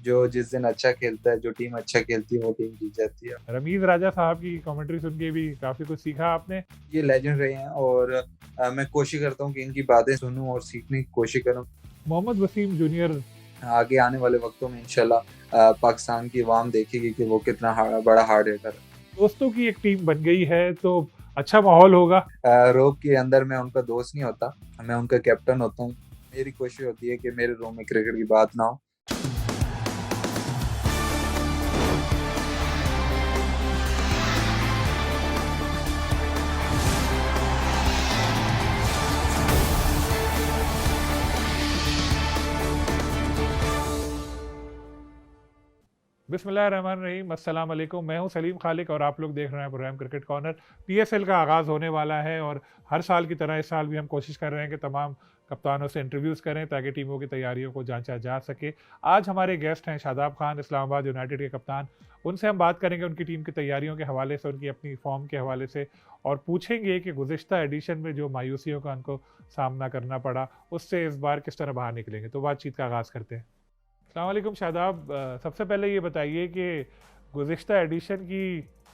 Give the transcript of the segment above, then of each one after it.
जो जिस दिन अच्छा खेलता है, जो टीम अच्छा खेलती है वो टीम जीत जाती है। रमीज राजा साहब की कमेंट्री सुन के भी काफी कुछ सीखा आपने। ये लेजेंड रहे हैं और मैं कोशिश करता हूँ कि इनकी बातें सुनूं और सीखने की कोशिश करूं। मोहम्मद वसीम जूनियर। आगे आने वाले वक्तों में इंशाल्लाह पाकिस्तान की अवाम देखेगी कि वो कितना बड़ा हार्ड हिटर है। दोस्तों की एक टीम बन गई है तो अच्छा माहौल होगा। रोब के अंदर मैं उनका दोस्त नहीं होता, मैं उनका कैप्टन होता हूँ। मेरी कोशिश होती है कि मेरे रूम में क्रिकेट की बात ना हो। बिस्मिल्लाहिर्रहमानिर्रहीम, अस्सलाम वालेकुम। मैं हूं सलीम खालिक और आप लोग देख रहे हैं प्रोग्राम क्रिकेट कॉर्नर। पीएसएल का आगाज़ होने वाला है और हर साल की तरह इस साल भी हम कोशिश कर रहे हैं कि तमाम कप्तानों से इंटरव्यूज़ करें ताकि टीमों की तैयारियों को जांचा जा सके। आज हमारे गेस्ट हैं शादाब खान, इस्लामाबाद यूनाइटेड के कप्तान। उनसे हम बात करेंगे उनकी टीम की तैयारियों के हवाले से, उनकी अपनी फॉर्म के हवाले से, और पूछेंगे कि गुज़िश्ता एडिशन में जो मायूसियों का उनको सामना करना पड़ा उससे इस बार किस तरह बाहर निकलेंगे। तो बातचीत का आगाज़ करते हैं। अस्सलाम वालेकुम शादाब, सबसे पहले ये बताइए कि गुज़िश्ता एडिशन की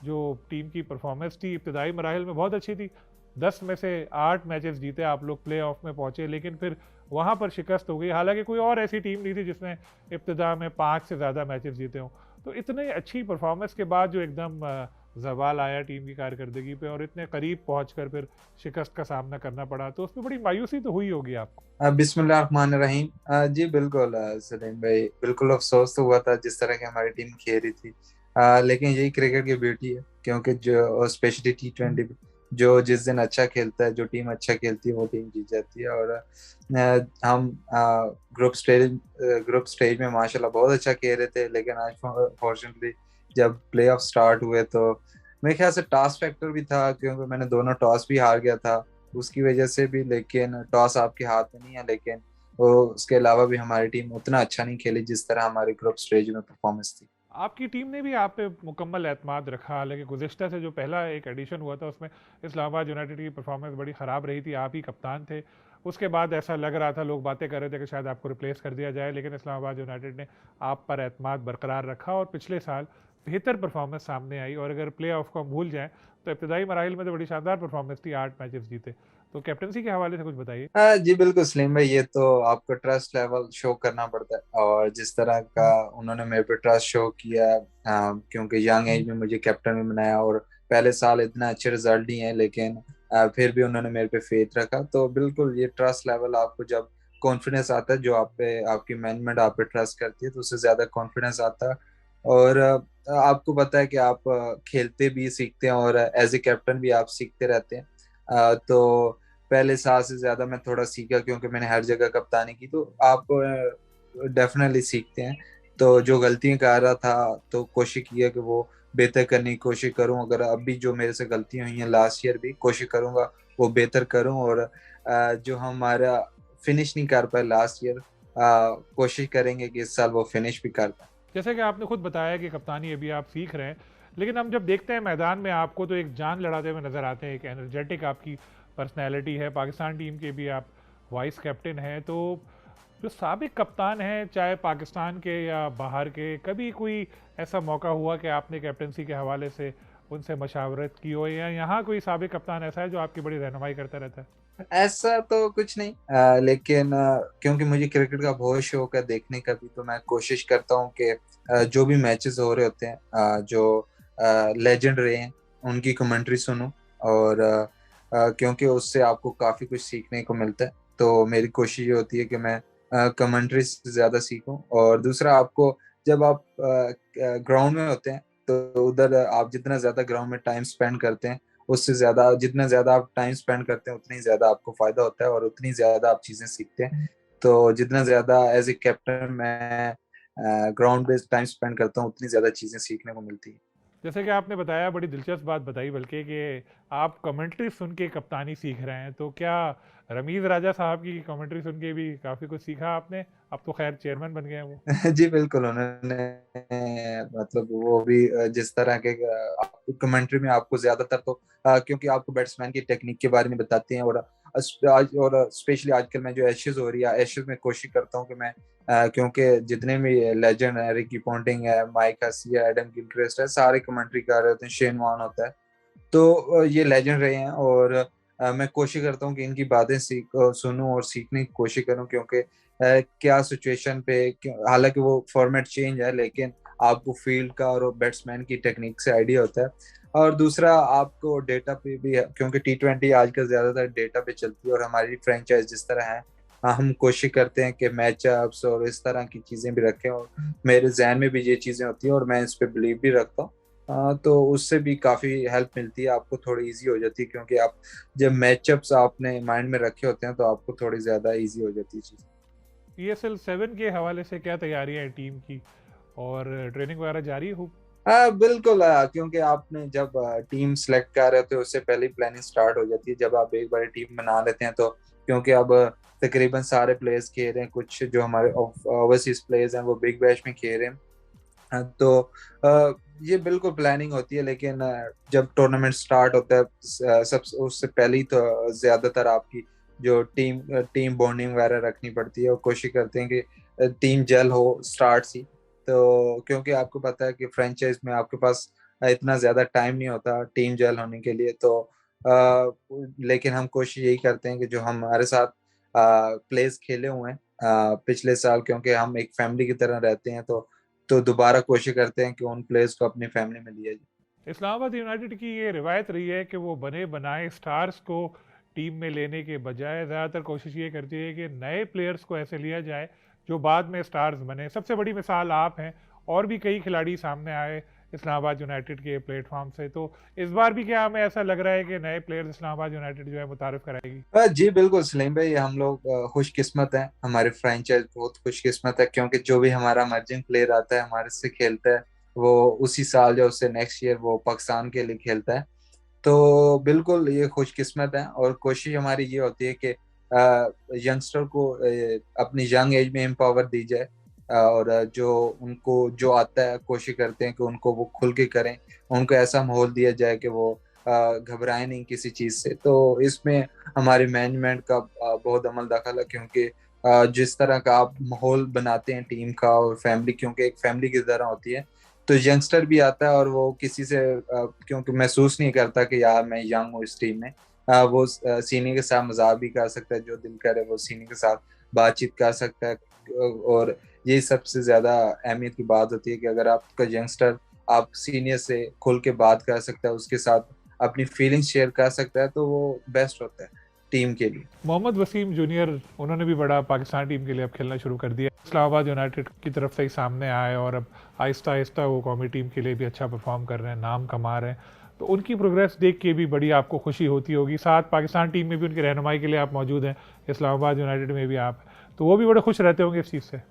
जो टीम की परफॉर्मेंस थी इब्तदाई मराहिल में बहुत अच्छी थी। 10 में से 8 मैचेस जीते, आप लोग प्ले ऑफ में पहुंचे, लेकिन फिर वहां पर शिकस्त हो गई। हालांकि कोई और ऐसी टीम नहीं थी जिसने इब्तदा में 5 से ज़्यादा मैचेस जीते हों। तो इतने अच्छी परफॉर्मेंस के बाद जो एकदम जवाल आया टीम की कारकर्दगी पे और इतने करीब पहुंचकर फिर शिकस्त का सामना करना पड़ा, तो उसमें बड़ी मायूसी तो हुई होगी आपको। बिस्मिल्लाहिर्रहमानिर्रहीम। जी बिल्कुल सलीम भाई, बिल्कुल अफसोस तो हुआ था जिस तरह की हमारी टीम खेल रही थी। लेकिन यही क्रिकेट की ब्यूटी है, क्योंकि जो स्पेशली T20 जो जिस दिन अच्छा खेलता है, जो टीम अच्छा खेलती है वो टीम जीत जाती है। और हम ग्रुप स्टेज में माशाल्लाह बहुत अच्छा खेल रहे थे, लेकिन आज फॉर्चुनेटली जब प्ले ऑफ स्टार्ट हुए तो मेरे ख्याल से टॉस फैक्टर भी था, क्योंकि मैंने दोनों टॉस भी हार गया था उसकी वजह से भी। लेकिन टॉस आपके हाथ में नहीं है, लेकिन वो उसके अलावा भी हमारी टीम उतना अच्छा नहीं खेली जिस तरह हमारी ग्रुप स्टेज में परफॉर्मेंस थी। आपकी टीम ने भी आप पे मुकम्मल एतमाद रखा। हालांकि गुज़िश्ता से जो पहला एक एडिशन हुआ था उसमें इस्लामाबाद यूनाइटेड की परफॉर्मेंस बड़ी ख़राब रही थी, आप ही कप्तान थे। उसके बाद ऐसा लग रहा था, लोग बातें कर रहे थे कि शायद आपको रिप्लेस कर दिया जाए, लेकिन इस्लामाबाद यूनाइटेड ने आप पर एतमाद बरकरार रखा और पिछले साल बेहतर परफॉर्मेंस सामने आई। और अगर प्ले ऑफ को हम भूल जाएँ तो इब्तदाई मराइल में तो बड़ी शानदार परफॉर्मेंस थी, 8 मैचेस जीते। तो कैप्टनसी के हवाले से कुछ बताइए। जी बिल्कुल सलीम भाई, ये तो आपको ट्रस्ट लेवल शो करना पड़ता है, और जिस तरह का उन्होंने मेरे पे ट्रस्ट शो किया, क्योंकि यंग एज में मुझे कैप्टन भी बनाया और पहले साल इतना अच्छे रिजल्ट नहीं है, लेकिन फिर भी उन्होंने मेरे पे फेथ रखा। तो बिल्कुल ये ट्रस्ट लेवल, आपको जब कॉन्फिडेंस आता है, जो आप पे आपकी मैनेजमेंट आप पे ट्रस्ट करती है, तो उससे ज्यादा कॉन्फिडेंस आता है। और आपको पता है कि आप खेलते भी सीखते हैं और एज ए कैप्टन भी आप सीखते रहते हैं। तो पहले साल से ज्यादा मैं थोड़ा सीखा, क्योंकि मैंने हर जगह कप्तानी की। तो आप डेफिनेटली सीखते हैं। तो जो गलतियां कर रहा था, तो कोशिश की है कि वो बेहतर करने की कोशिश करूं। अगर अभी जो मेरे से गलतियां हुई हैं लास्ट ईयर, भी कोशिश करूंगा वो बेहतर करूं। और जो हमारा फिनिश नहीं कर पाए लास्ट ईयर, कोशिश करेंगे कि इस साल वो फिनिश भी कर पाए। जैसे कि आपने खुद बताया कि कप्तानी अभी आप सीख रहे हैं, लेकिन हम जब देखते हैं मैदान में आपको तो एक जान लड़ाते हुए नज़र आते हैं, एक एनर्जेटिक आपकी पर्सनैलिटी है। पाकिस्तान टीम के भी आप वाइस कैप्टन हैं। तो जो साबिक कप्तान हैं, चाहे पाकिस्तान के या बाहर के, कभी कोई ऐसा मौका हुआ कि आपने कैप्टनसी के हवाले से उनसे मशावरत की हो, या यहाँ कोई साबिक कप्तान ऐसा है जो आपकी बड़ी रहनुमाई करता रहता है? ऐसा तो कुछ नहीं, लेकिन क्योंकि मुझे क्रिकेट का बहुत शौक है देखने का भी, तो मैं कोशिश करता हूँ कि जो भी मैचेस हो रहे होते हैं, जो लेजेंड रहे हैं उनकी कमेंट्री सुनूं। और क्योंकि उससे आपको काफी कुछ सीखने को मिलता है, तो मेरी कोशिश ये होती है कि मैं कमेंट्री से ज्यादा सीखूं। और दूसरा, आपको जब आप ग्राउंड में होते हैं, तो उधर आप जितना ज्यादा ग्राउंड में टाइम स्पेंड करते हैं, उससे ज्यादा जितना ज्यादा आप टाइम स्पेंड करते हैं उतनी ज्यादा आपको फायदा होता है और उतनी ज्यादा आप चीजें सीखते हैं। तो जितना ज्यादा एज ए कैप्टन मैं ग्राउंड बेस्ड टाइम स्पेंड करता हूँ, उतनी ज्यादा चीजें सीखने को मिलती है। जैसे कि आपने बताया, बड़ी दिलचस्प बात बताई बल्कि, कि आप कमेंट्री सुन के कप्तानी सीख रहे हैं। तो क्या रमीज़ राजा साहब की कमेंट्री सुन के भी काफ़ी कुछ सीखा आपने? अब तो खैर चेयरमैन बन गए हैं वो। जी बिल्कुल, उन्होंने मतलब वो भी जिस तरह के कमेंट्री में आपको ज्यादातर तो क्योंकि आपको बैट्समैन की टेक्निक के बारे में बताते हैं। और आज और स्पेशली आजकल मैं जो एशेज हो रही है, एशेज में कोशिश करता हूँ कि मैं क्योंकि जितने भी लेजेंड है, रिकी पॉन्टिंग है, माइक हसी है, एडम गिलक्रिस्ट है, सारे कमेंट्री कर रहे होते हैं, शेन वॉर्न होता है। तो ये लेजेंड रहे हैं, और मैं कोशिश करता हूँ कि इनकी बातें सुनूं और सीखने की कोशिश करूं, क्योंकि क्या सिचुएशन पे हालांकि वो फॉर्मेट चेंज है, लेकिन आपको फील्ड का और बैट्समैन की टेक्निक से आइडिया होता है। और दूसरा आपको डेटा पे भी है, क्योंकि T20 आजकल ज्यादातर डेटा पे चलती है, और हमारी फ्रेंचाइज जिस तरह है, हम कोशिश करते हैं कि मैचअप्स और इस तरह की चीजें भी रखें, और मेरे जहन में भी ये चीजें होती हैं और मैं इस पे बिलीव भी रखता हूँ। तो उससे भी काफी हेल्प मिलती है, आपको थोड़ी इजी हो जाती है, क्योंकि आप जब मैचअप्स आपने माइंड में रखे होते हैं तो आपको थोड़ी ज्यादा इजी हो जाती है चीज। PSL 7 के हवाले से क्या तैयारियां हैं टीम की, और ट्रेनिंग वगैरह जारी हो? हाँ बिल्कुल, क्योंकि आपने जब टीम सेलेक्ट कर रहे होते हो उससे पहले ही प्लानिंग स्टार्ट हो जाती है, जब आप एक बार टीम बना लेते हैं तो। क्योंकि अब तकरीबन सारे प्लेयर्स खेल रहे हैं, कुछ जो हमारे ओवरसीज प्लेयर्स हैं वो बिग बैश में खेल रहे हैं। तो ये बिल्कुल प्लानिंग होती है, लेकिन जब टूर्नामेंट स्टार्ट होता है सब उससे पहले ही तो ज्यादातर आपकी जो टीम बॉन्डिंग वगैरह रखनी पड़ती है, और कोशिश करते हैं कि टीम जेल हो स्टार्ट से। तो क्योंकि आपको पता है कि फ्रेंचाइज में आपके पास इतना ज्यादा टाइम नहीं होता टीम जेल होने के लिए, तो लेकिन हम कोशिश यही करते हैं कि जो हमारे साथ प्लेयर्स खेले हुए हैं पिछले साल, क्योंकि हम एक फैमिली की तरह रहते हैं, तो दोबारा कोशिश करते हैं कि उन प्लेयर्स को अपनी फैमिली में लिया जाए। इस्लामाबाद यूनाइटेड की ये रिवायत रही है कि वो बने बनाए स्टार्स को टीम में लेने के बजाय ज़्यादातर कोशिश ये करती है कि नए प्लेयर्स को ऐसे लिया जाए जो बाद में स्टार्स बने। सबसे बड़ी मिसाल आप हैं, और भी कई खिलाड़ी सामने आए इस्लामाबाद यूनाइटेड के प्लेटफॉर्म से। तो इस बार भी क्या हमें ऐसा लग रहा है कि नए प्लेयर्स इस्लामाबाद यूनाइटेड जो है मुतारिफ कराएगी? जी बिल्कुल सलीम भाई, हम लोग खुशकिस्मत हैं, हमारी फ्रेंचाइज बहुत खुशकिस्मत है, क्योंकि जो भी हमारा इमर्जिंग प्लेयर आता है हमारे से खेलता है, वो उसी साल या उससे नेक्स्ट ईयर वो पाकिस्तान के लिए खेलता है। तो बिल्कुल ये खुशकिस्मत है, और कोशिश हमारी ये होती है कि यंगस्टर को अपनी यंग एज में एम्पावर दी जाए, और जो उनको जो आता है कोशिश करते हैं कि उनको वो खुल के करें, उनको ऐसा माहौल दिया जाए कि वो घबराए नहीं किसी चीज से। तो इसमें हमारी मैनेजमेंट का बहुत अमल दखल है, क्योंकि जिस तरह का आप माहौल बनाते हैं टीम का और फैमिली, क्योंकि एक फैमिली की तरह होती है, तो यंगस्टर भी आता है और वो किसी से क्योंकि महसूस नहीं करता कि यार मैं यंग हूँ इस टीम में, वो सीनियर के साथ मजाक भी कर सकता है, जो दिल करे वो सीनियर के साथ बातचीत कर सकता है। और ये सबसे ज्यादा अहमियत की बात होती है कि अगर आपका यंगस्टर आप सीनियर से खुल के बात कर सकता है, उसके साथ अपनी फीलिंग्स शेयर कर सकता है, तो वो बेस्ट होता है टीम के लिए। मोहम्मद वसीम जूनियर, उन्होंने भी बड़ा पाकिस्तान टीम के लिए अब खेलना शुरू कर दिया। इस्लामाबाद यूनाइटेड की तरफ से ही सामने आए, और अब आहिस्ता आहिस्ता वो कौमी टीम के लिए भी अच्छा परफॉर्म कर रहे हैं, नाम कमा रहे हैं। तो उनकी प्रोग्रेस देख के भी बड़ी आपको खुशी होती होगी। साथ पाकिस्तान टीम में भी उनकी रहनुमाई के लिए आप मौजूद हैं, इस्लामाबाद यूनाइटेड में भी आप हैं, तो वो भी बड़े खुश रहते होंगे इस चीज़ से।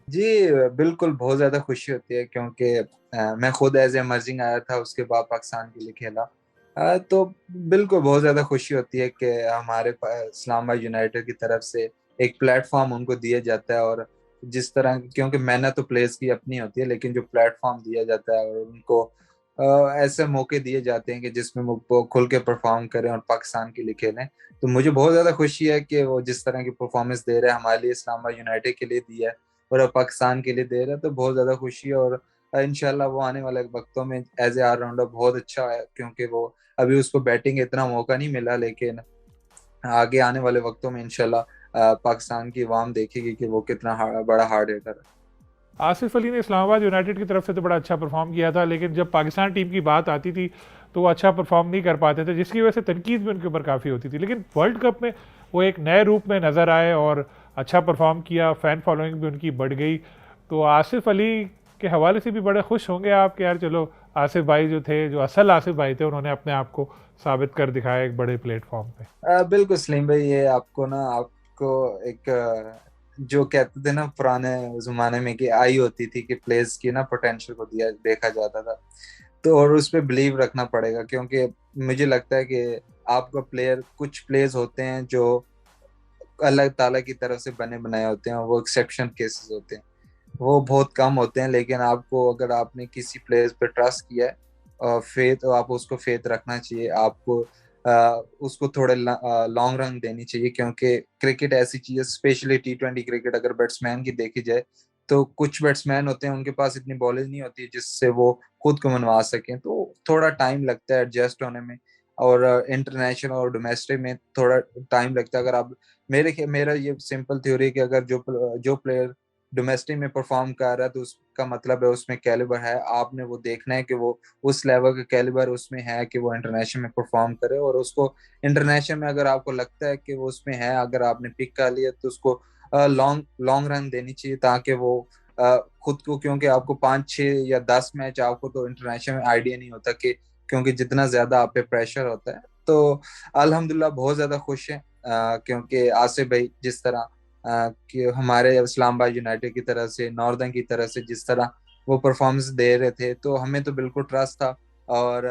जी बिल्कुल, बहुत ज्यादा खुशी होती है, क्योंकि मैं खुद एज एमर्जिंग आया था, उसके बाद पाकिस्तान के लिए खेला। तो बिल्कुल बहुत ज्यादा खुशी होती है कि हमारे इस्लामाबाद यूनाइटेड की तरफ से एक प्लेटफॉर्म उनको दिया जाता है, और जिस तरह क्योंकि मेहनत तो प्लेयर्स की अपनी होती है, लेकिन जो प्लेटफॉर्म दिया जाता है और उनको ऐसे मौके दिए जाते हैं कि जिसमें वो खुल के परफॉर्म करें और पाकिस्तान के लिए खेलें। तो मुझे बहुत ज्यादा खुशी है कि वो जिस तरह की परफॉर्मेंस दे रहे हैं हमारे लिए, इस्लामाबाद यूनाइटेड के लिए दिया है और अब पाकिस्तान के लिए दे रहा है, तो बहुत ज्यादा खुशी है। और इंशाल्लाह वो आने वाले वक्तों में एज ए ऑलराउंडर बहुत अच्छा है, क्योंकि वो अभी उसको बैटिंग इतना मौका नहीं मिला, लेकिन आगे आने वाले वक्तों में इंशाल्लाह पाकिस्तान की आवाम देखेगी कि वो कितना बड़ा हार्ड हिटर है। आसिफ अली ने इस्लामाबाद यूनाइटेड की तरफ से तो बड़ा अच्छा परफॉर्म किया था, लेकिन जब पाकिस्तान टीम की बात आती थी तो वो अच्छा परफॉर्म नहीं कर पाते थे, जिसकी वजह से तनकीद भी उनके ऊपर काफ़ी होती थी। लेकिन वर्ल्ड कप में वो एक नए रूप में नज़र आए और अच्छा परफॉर्म किया, फ़ैन फॉलोइंग भी उनकी बढ़ गई। तो आसिफ अली के हवाले से भी बड़े खुश होंगे आप कि यार चलो, आसिफ भाई जो थे, जो असल आसिफ भाई थे, उन्होंने अपने आप को साबित कर दिखाया एक बड़े प्लेटफॉर्म पे। बिल्कुल सलीम भाई, ये आपको एक जो कहते थे ना पुराने जमाने में कि आई होती थी कि प्लेयर्स की ना पोटेंशियल को दिया देखा जाता था, तो और उस पर बिलीव रखना पड़ेगा, क्योंकि मुझे लगता है कि आपका कुछ प्लेयर्स होते हैं जो अल्लाह ताला की तरफ से बने बनाए होते हैं, वो एक्सेप्शन केसेस होते हैं, वो बहुत कम होते हैं। लेकिन आपको अगर आपने किसी प्लेयर पे ट्रस्ट किया है और फेथ, तो आप उसको फेथ रखना चाहिए। आपको उसको थोड़े लॉन्ग रन देनी चाहिए, क्योंकि क्रिकेट ऐसी चीज है, स्पेशली T20 क्रिकेट, अगर बैट्समैन की देखी जाए तो कुछ बैट्समैन होते हैं उनके पास इतनी बॉलिंग नहीं होती जिससे वो खुद को मनवा सकें, तो थोड़ा टाइम लगता है एडजस्ट होने में। और इंटरनेशनल और डोमेस्टिक में थोड़ा टाइम लगता है। अगर आप मेरा ये सिंपल थ्योरी है कि अगर जो प्लेयर डोमेस्टिक में परफॉर्म कर रहा है तो उसका मतलब है उसमें कैलिबर है। आपने वो देखना है कि वो उस लेवल का कैलिबर उसमें है कि वो इंटरनेशनल में परफॉर्म करे, और उसको इंटरनेशनल में अगर आपको लगता है कि वो उसमें है, अगर आपने पिक कर लिया तो उसको लॉन्ग लॉन्ग रन देनी चाहिए, ताकि वो खुद को, क्योंकि आपको 5 6 या 10 मैच आपको तो इंटरनेशनल में आइडिया नहीं होता कि, क्योंकि जितना ज्यादा आप पे प्रेशर होता है। तो अल्हम्दुलिल्लाह बहुत ज्यादा खुश हैं, क्योंकि आसिफ भाई जिस तरह कि हमारे इस्लामाबाद यूनाइटेड की तरह से, नॉर्दर्न की तरह से जिस तरह वो परफॉर्मेंस दे रहे थे, तो हमें तो बिल्कुल ट्रस्ट था। और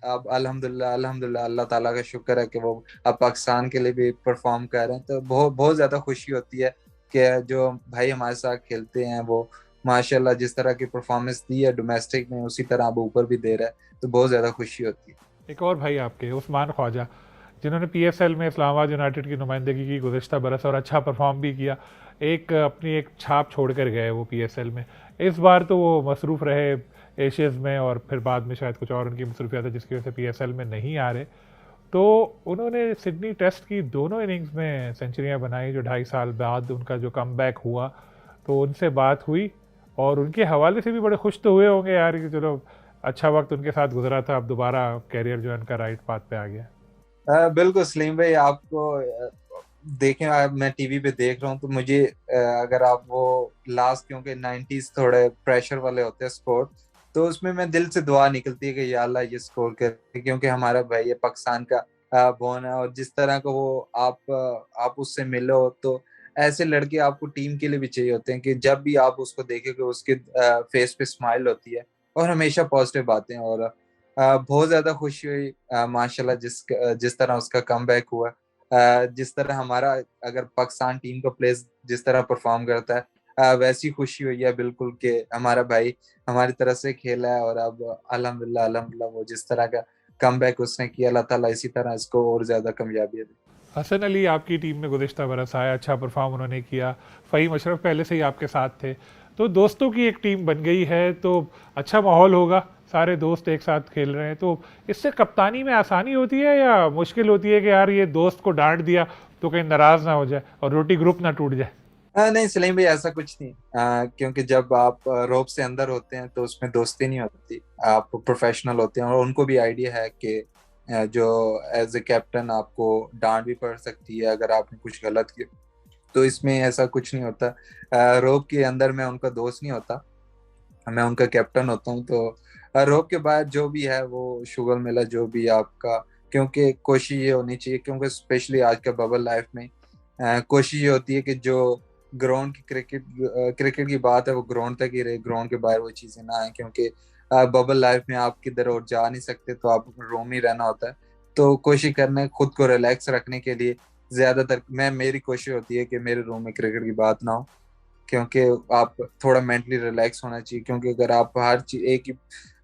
अब अल्हम्दुलिल्लाह अल्हम्दुलिल्लाह अल्लाह ताला का शुक्र है कि वो अब पाकिस्तान के लिए भी परफॉर्म कर रहे हैं, तो बहुत बहुत ज्यादा खुशी होती है कि जो भाई हमारे साथ खेलते हैं वो माशाल्लाह जिस तरह की परफॉर्मेंस दी है डोमेस्टिक में, उसी तरह अब ऊपर भी दे रहा है, तो बहुत ज्यादा खुशी होती है। एक और भाई आपके उस्मान ख्वाजा, जिन्होंने पीएसएल में इस्लामाबाद यूनाइटेड की नुमाइंदगी की गुज़िश्ता बरस और अच्छा परफॉर्म भी किया, एक अपनी एक छाप छोड़ कर गए वो पीएसएल में। इस बार तो वो मसरूफ़ रहे एशियज़ में, और फिर बाद में शायद कुछ और उनकी मसरूफियात है जिसकी वजह से पीएसएल में नहीं आ रहे। तो उन्होंने सिडनी टेस्ट की दोनों इनिंग्स में सेंचुरियां बनाई, जो 2.5 साल बाद उनका जो कमबैक हुआ। तो उनसे बात हुई और उनके हवाले से भी बड़े खुश तो हुए होंगे यार कि चलो अच्छा वक्त उनके साथ गुजरा था, अब दोबारा कैरियर जो है उनका राइट पाथ पे आ गया। बिल्कुल सलीम भाई, आपको देखें, मैं टीवी पे देख रहा हूँ तो मुझे अगर आप वो लास्ट, क्योंकि 90s थोड़े प्रेशर वाले होते हैं स्पोर्ट, तो उसमें मैं दिल से दुआ निकलती है कि या अल्लाह ये स्कोर करे, क्योंकि हमारा भाई ये पाकिस्तान का बोन है, और जिस तरह का वो आप उससे मिलो, तो ऐसे लड़के आपको टीम के लिए भी चाहिए होते हैं कि जब भी आप उसको देखेंगे उसके फेस पे स्माइल होती है और हमेशा पॉजिटिव बातें। और बहुत ज्यादा खुशी हुई माशाल्लाह जिस तरह उसका कमबैक हुआ, जिस तरह हमारा, अगर पाकिस्तान टीम का प्लेयर जिस तरह परफॉर्म करता है, वैसी खुशी हुई है बिल्कुल कि हमारा भाई हमारी तरफ से खेला है, और अब अल्हम्दुलिल्लाह अल्हम्दुलिल्लाह वो जिस तरह का कमबैक उसने किया, अल्लाह ताला इसी तरह इसको और ज्यादा कामयाबी दे। हसन अली आपकी टीम में गुज़िश्ता बरस आया, अच्छा परफॉर्म उन्होंने किया। फ़हीम अशरफ पहले से ही आपके साथ थे, तो दोस्तों की एक टीम बन गई है, तो अच्छा माहौल होगा, सारे दोस्त एक साथ खेल रहे हैं। तो इससे कप्तानी में आसानी होती है या मुश्किल होती है कि यार ये दोस्त को डांट दिया तो कहीं नाराज़ ना हो जाए और रोटी ग्रुप ना टूट जाए? नहीं सलीम भाई, ऐसा कुछ नहीं, क्योंकि जब आप रोप से अंदर होते हैं तो उसमें दोस्ती नहीं होती, आप प्रोफेशनल होते हैं, और उनको भी आइडिया है कि जो एज ए कैप्टन आपको डांट भी पड़ सकती है अगर आपने कुछ गलत किया, तो इसमें ऐसा कुछ नहीं होता। रोप के अंदर मैं उनका दोस्त नहीं होता, मैं उनका कैप्टन होता हूँ। तो रोप के बाद जो भी है वो शुगर मिला जो भी आपका, क्योंकि कोशिश ये होनी चाहिए, क्योंकि स्पेशली आज का बबल लाइफ में कोशिश ये होती है कि जो ग्राउंड की क्रिकेट की बात है वो ग्राउंड तक ही रहे, ग्राउंड के बाहर वो चीजें ना आए, क्योंकि बबल लाइफ में आप किधर और जा नहीं सकते, तो आप रूम ही रहना होता है। तो कोशिश करना है खुद को रिलैक्स रखने के लिए, ज्यादातर मेरी कोशिश होती है कि मेरे रूम में क्रिकेट की बात ना हो, क्योंकि आप थोड़ा मेंटली रिलैक्स होना चाहिए, क्योंकि अगर आप हर चीज एक ही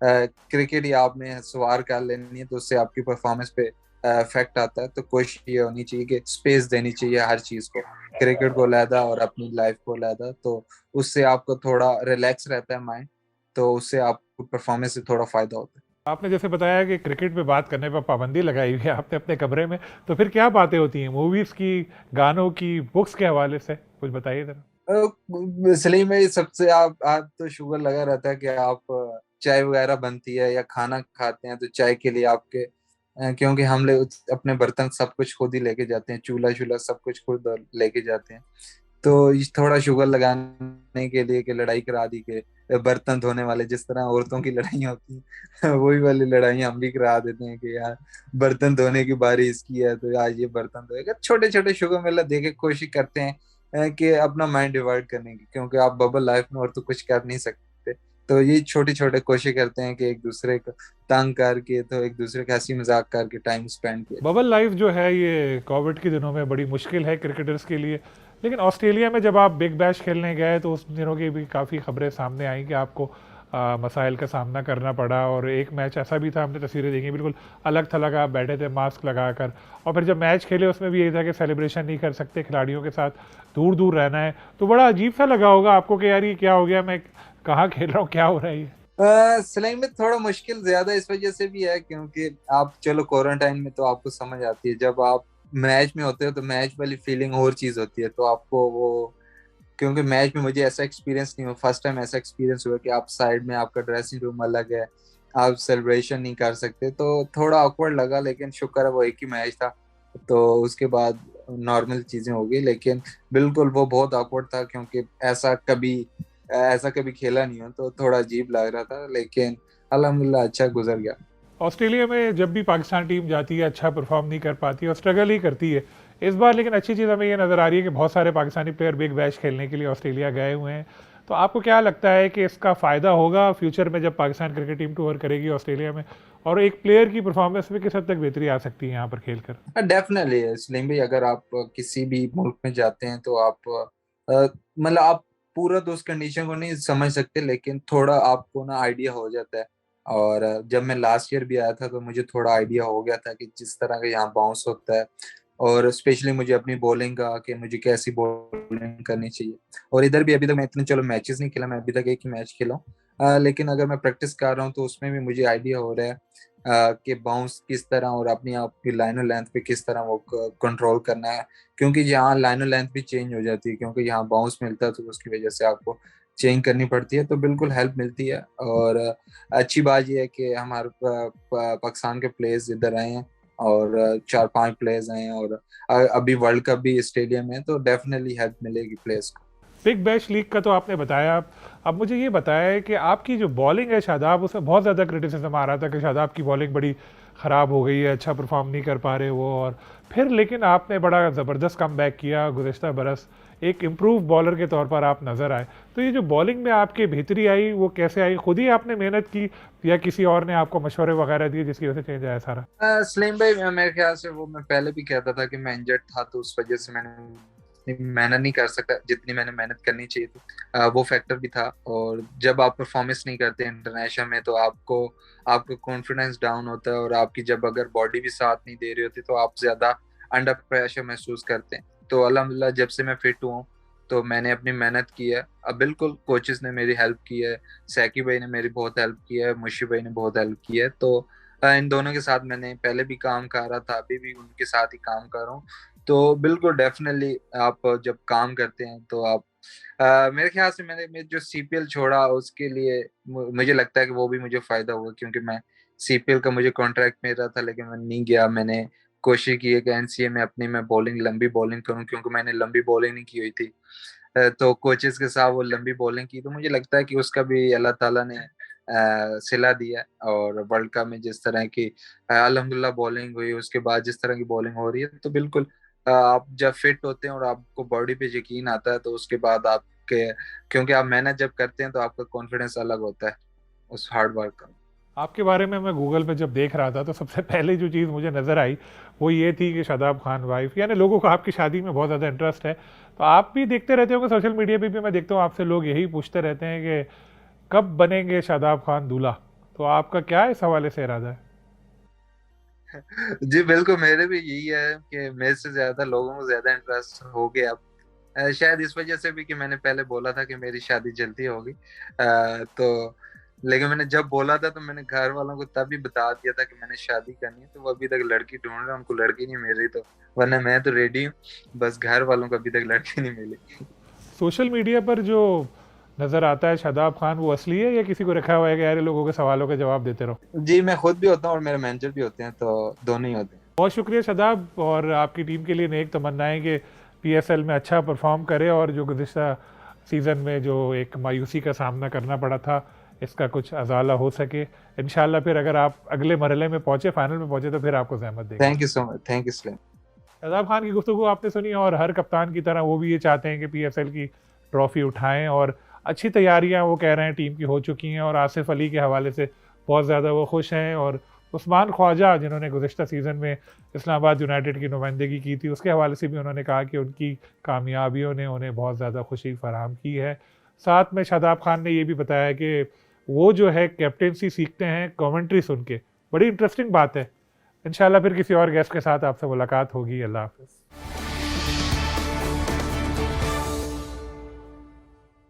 क्रिकेट ही आपने सवार कर लेनी है तो उससे आपकी परफॉर्मेंस पे इफेक्ट आता है। तो कोशिश ये होनी चाहिए कि स्पेस देनी चाहिए हर चीज को, क्रिकेट को अलहदा और अपनी लाइफ को अलहदा, तो उससे आपको थोड़ा रिलैक्स रहता है माइंड, तो उससे आपको परफॉर्मेंस से थोड़ा फायदा होता है। आपने जैसे बताया कि क्रिकेट पे बात करने पर पाबंदी लगाई हुई है आपने अपने कमरे में, तो फिर क्या बातें होती हैं मूवीज़ की, गानों की, बुक्स के हवाले से कुछ बताइए जरा। सलीम में सबसे आप तो शुगर लगा रहता है कि आप चाय वगैरह बनती है या खाना खाते हैं तो चाय के लिए आपके, क्योंकि हम लोग अपने बर्तन सब कुछ खुद ही लेके जाते हैं, चूल्हा चूल्हा सब कुछ खुद लेके जाते हैं। तो इस थोड़ा शुगर लगाने के लिए कि लड़ाई करा दी कि बर्तन धोने वाले, जिस तरह औरतों की लड़ाई होती है वही वाली लड़ाई हम भी करा देते हैं कि यार बर्तन धोने की बारी इसकी है तो आज ये बर्तन धोएगा। छोटे छोटे शुगर मेला देके कोशिश करते हैं कि अपना माइंड डिवाइड करने की, क्योंकि आप बबल लाइफ में और तो कुछ कर नहीं सकते। तो ये छोटी छोटे कोशिश करते हैं कि एक दूसरे को तंग करके, तो एक दूसरे का हंसी मजाक करके टाइम स्पेंड किया जाए। बबल लाइफ जो है ये कोविड के दिनों में बड़ी मुश्किल है क्रिकेटर्स के लिए, लेकिन ऑस्ट्रेलिया में जब आप बिग बैश खेलने गए तो उस दिनों की भी काफ़ी खबरें सामने आई कि आपको मसाइल का सामना करना पड़ा। और एक मैच ऐसा भी था, हमने तस्वीरें देखी, बिल्कुल अलग थलग आप बैठे थे मास्क लगाकर, और फिर जब मैच खेले उसमें भी यही था कि सेलिब्रेशन नहीं कर सकते, खिलाड़ियों के साथ दूर दूर रहना है। तो बड़ा अजीब सा लगा होगा आपको कि यार ये क्या हो गया, मैं कहाँ खेल रहा हूँ, क्या हो रहा है ये। स्लैंग में थोड़ा मुश्किल ज्यादा इस वजह से भी है क्योंकि आप चलो क्वारंटाइन में तो आपको समझ आती है, जब आप मैच में होते हो तो मैच वाली फीलिंग और चीज होती है, तो आपको वो, क्योंकि मैच में मुझे ऐसा एक्सपीरियंस नहीं हुआ, फर्स्ट टाइम ऐसा एक्सपीरियंस हुआ कि आप साइड में, आपका ड्रेसिंग रूम अलग है, आप सेलिब्रेशन नहीं कर सकते, तो थोड़ा awkward लगा, लेकिन शुक्र है वो एक ही मैच था, तो उसके बाद नॉर्मल चीजें हो गई। लेकिन बिल्कुल वो बहुत awkward था क्योंकि ऐसा कभी खेला नहीं हो, तो थोड़ा अजीब लग रहा था, लेकिन अल्हम्दुलिल्लाह अच्छा गुजर गया। ऑस्ट्रेलिया में जब भी पाकिस्तान टीम जाती है अच्छा परफॉर्म नहीं कर पाती और स्ट्रगल ही करती है। इस बार लेकिन अच्छी चीज़ हमें ये नज़र आ रही है कि बहुत सारे पाकिस्तानी प्लेयर बिग बैश खेलने के लिए ऑस्ट्रेलिया गए हुए हैं। तो आपको क्या लगता है कि इसका फ़ायदा होगा फ्यूचर में जब पाकिस्तान क्रिकेट टीम टूर करेगी ऑस्ट्रेलिया में, और एक प्लेयर की परफॉर्मेंस में किस हद तक बेहतरी आ सकती है यहाँ पर खेल कर। डेफिनेटली सलीम भाई, अगर आप किसी भी मुल्क में जाते हैं तो आप मतलब आप पूरा तो उस कंडीशन को नहीं समझ सकते, लेकिन थोड़ा आपको ना आइडिया हो जाता है। और जब मैं लास्ट ईयर भी आया था तो मुझे थोड़ा आइडिया हो गया था कि जिस तरह का यहाँ बाउंस होता है, और स्पेशली मुझे अपनी बॉलिंग का, कि मुझे कैसी बॉलिंग करनी चाहिए। और इधर भी अभी तक मैं इतने चलो मैचेस नहीं खेला, मैं अभी तक एक ही मैच खेला हूँ, लेकिन अगर मैं प्रैक्टिस कर रहा हूँ तो उसमें भी मुझे आइडिया हो रहा है कि बाउंस किस तरह और अपनी आपकी लाइन लेंथ पे किस तरह वो कंट्रोल करना है, क्योंकि यहाँ लाइन लेंथ भी चेंज हो जाती है, क्योंकि यहाँ बाउंस मिलता है तो उसकी वजह से आपको चेंज करनी पड़ती है, तो बिल्कुल हेल्प मिलती है। और अच्छी बात यह है कि हमारे पाकिस्तान के प्लेयर्स इधर आए हैं, और 4-5 प्लेयर्स आए हैं, और अभी वर्ल्ड कप भी स्टेडियम में है, तो डेफिनेटली हेल्प मिलेगी प्लेयर्स को। बिग बैश लीग का तो आपने बताया। अब मुझे ये बताया कि आपकी जो बॉलिंग है शादाब, उसमें बहुत ज़्यादा क्रिटिसिज्म आ रहा था कि शादाब की बॉलिंग बड़ी ख़राब हो गई है, अच्छा परफॉर्म नहीं कर पा रहे वो। और फिर लेकिन आपने बड़ा ज़बरदस्त कम बैक किया गुज़श्ता बरस, एक इम्प्रूव बॉलर के तौर पर आप नज़र आए। तो ये जो बॉलिंग में आपकी बेहतरी आई वो कैसे आई, खुद ही आपने मेहनत की या किसी और ने आपको मशवरे वगैरह दिए जिसकी वजह से चेंज आया सारा। सलीम भाई, मेरे ख्याल से वो मैं पहले भी कहता था कि मैं इंजर्ड था, तो उस वजह से मैंने इतनी मेहनत नहीं कर सकता जितनी मैंने मेहनत करनी चाहिए थी। वो फैक्टर भी था। और जब आप परफॉर्मेंस नहीं करते इंटरनेशनल में तो आपको आपका कॉन्फिडेंस डाउन होता है, और आपकी जब अगर बॉडी भी साथ नहीं दे रही होती तो आप ज्यादा अंडर प्रेशर महसूस करते हैं। तो अल्हम्दुलिल्लाह जब से मैं फिट हुआ हूं तो मैंने अपनी मेहनत की है। अब बिल्कुल कोचेस ने मेरी हेल्प की है, सैकी भाई ने मेरी बहुत हेल्प की है, मुशी भाई ने बहुत हेल्प की है, तो इन दोनों के साथ मैंने पहले भी काम कर रहा था, अभी भी उनके साथ ही काम कर रहा हूँ। तो बिल्कुल डेफिनेटली आप जब काम करते हैं तो आप मेरे ख्याल से मैंने जो सीपीएल छोड़ा उसके लिए मुझे लगता है कि वो भी मुझे फायदा हुआ, क्योंकि मैं सीपीएल का मुझे कॉन्ट्रैक्ट मिल रहा था लेकिन मैं नहीं गया। मैंने कोशिश की है कि एनसीए में अपनी मैं बॉलिंग लंबी बॉलिंग करूं, क्योंकि मैंने लंबी बॉलिंग नहीं की हुई थी। तो कोचेस के साथ वो लंबी बॉलिंग की, तो मुझे लगता है कि उसका भी अल्लाह ताला ने सिला दिया। और वर्ल्ड कप में जिस तरह की अल्हम्दुलिल्लाह बॉलिंग हुई, उसके बाद जिस तरह की बॉलिंग हो रही है, तो बिल्कुल आप जब फिट होते हैं और आपको बॉडी पे यकीन आता है तो उसके बाद आपके, क्योंकि आप मेहनत जब करते हैं तो आपका कॉन्फिडेंस अलग होता है उस हार्ड वर्क का। आपके बारे में मैं गूगल पे जब देख रहा था तो सबसे पहले जो चीज़ मुझे नज़र आई वो ये थी कि शादाब खान वाइफ, यानी लोगों को आपकी शादी में बहुत ज़्यादा इंटरेस्ट है। तो आप भी देखते रहते होंगे सोशल मीडिया पे भी, मैं देखता हूँ आपसे लोग यही पूछते रहते हैं कि कब बनेंगे शादाब खान दूल्हा। तो आपका क्या इस हवाले से इरादा है। जी बिल्कुल, मेरे भी यही है कि मेरे से ज्यादा लोगों को ज्यादा इंटरेस्ट हो गया अब। शायद इस वजह से भी कि मैंने पहले बोला था कि मेरी शादी जल्दी होगी। तो लेकिन मैंने जब बोला था तो मैंने घर वालों को तभी बता दिया था कि मैंने शादी करनी है, तो वो अभी तक लड़की ढूंढ रहे हैं, उनको लड़की नहीं मिल रही, तो वरना मैं तो रेडी हूँ, बस घर वालों को अभी तक लड़की नहीं मिली। सोशल मीडिया पर जो नज़र आता है शादाब खान वो असली है या किसी को रखा हुआ है कि यार ये लोगों के सवालों के जवाब देते रहो। जी मैं खुद भी होता हूँ और मेरे मैनेजर भी होते हैं, तो दोनों ही होते हैं। बहुत शुक्रिया शादाब, और आपकी टीम के लिए नेक तमन्नाएं कि पीएसएल में अच्छा परफॉर्म करे और जो गुज़िश्ता सीज़न में जो एक मायूसी का सामना करना पड़ा था इसका कुछ अजाला हो सके। इंशाल्लाह फिर अगर आप अगले मरहले में पहुँचे, फाइनल में पहुँचे, तो फिर आपको जहमत देंगे। Thank you so much, thank you Salim. Shadab Khan की गुफ्तगू आपने सुनी, और हर कप्तान की तरह वो भी ये चाहते हैं कि पीएसएल की ट्रॉफी उठाएं, और अच्छी तैयारियां वो कह रहे हैं टीम की हो चुकी हैं, और आसिफ अली के हवाले से बहुत ज़्यादा वो खुश हैं। और उस्मान ख्वाजा जिन्होंने गुज़श्ता सीज़न में इस्लामाबाद यूनाइटेड की नुमाइंदगी की थी उसके हवाले से भी उन्होंने कहा कि उनकी कामयाबियों ने उन्हें बहुत ज़्यादा खुशी फराहम की है। साथ में शादाब खान ने ये भी बताया कि वो जो है कैप्टेंसी सीखते हैं कमेंट्री सुन के। बड़ी इंटरेस्टिंग बात है। इंशाल्लाह फिर किसी और गेस्ट के साथ आपसे मुलाकात होगी। अल्लाह हाफिज़।